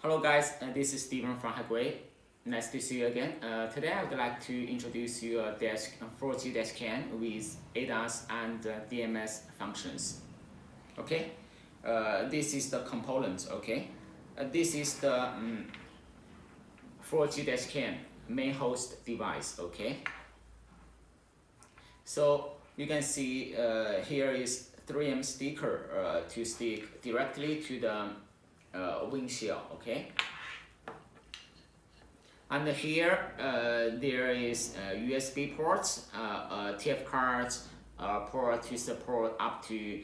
Hello guys, this is Steven from Hikway. Nice to see you again. Today I would like to introduce you a 4G dashcam with ADAS and DMS functions. Okay, this is the component. Okay, this is the 4G dashcam main host device. Okay, so you can see here is 3M sticker to stick directly to the windshield. Okay, and here there is USB ports, TF cards, port to support up to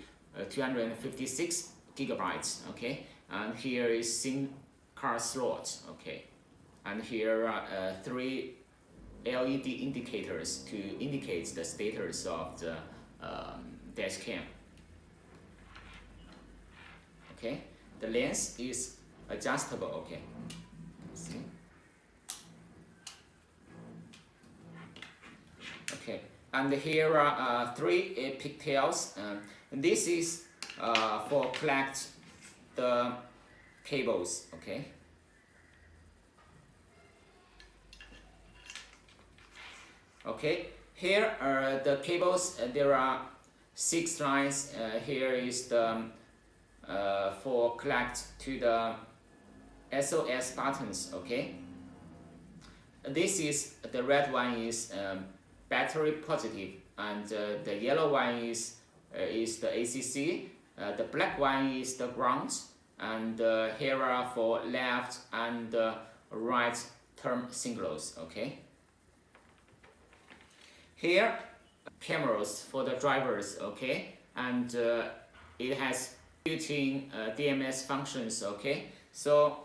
256 gigabytes. Okay, and here is SIM card slot. Okay, and here are 3 LED indicators to indicate the status of the dashcam. Okay, the lens is adjustable. Okay, see. Okay, and here are 3 pigtails. This is for collect the cables. Okay. Okay, here are the cables. There are 6 lines. Here is the for collect to the SOS buttons. Okay, this is the red one is battery positive, and the yellow one is the ACC. The black one is the ground, and here are for left and right turn signals. Okay. Here, cameras for the drivers. Okay, and it has built-in DMS functions. Okay, so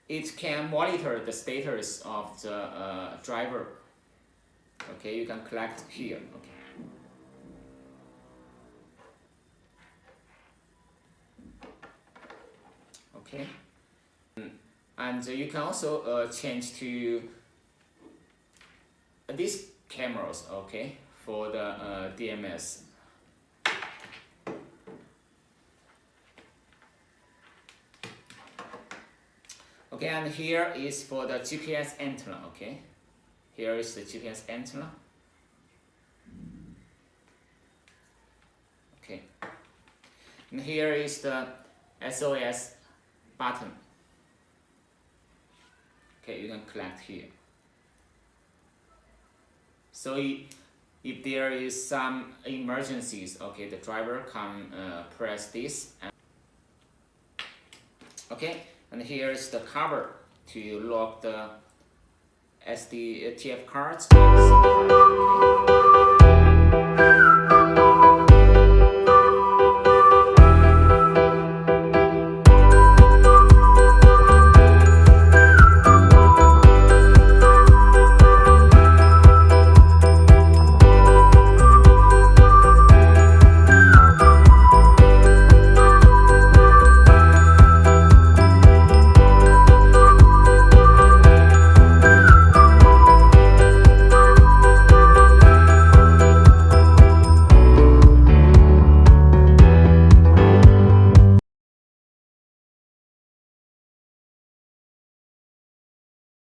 it can monitor the status of the driver. Okay, you can collect here. Okay, and you can also change to these cameras. Okay, for the DMS. Okay, and here is for the GPS antenna. Okay, here is the GPS antenna. Okay, and here is the SOS button. Okay, you can collect here. So if there is some emergencies, okay, the driver can press this. Okay, and here is the cover to lock the TF cards.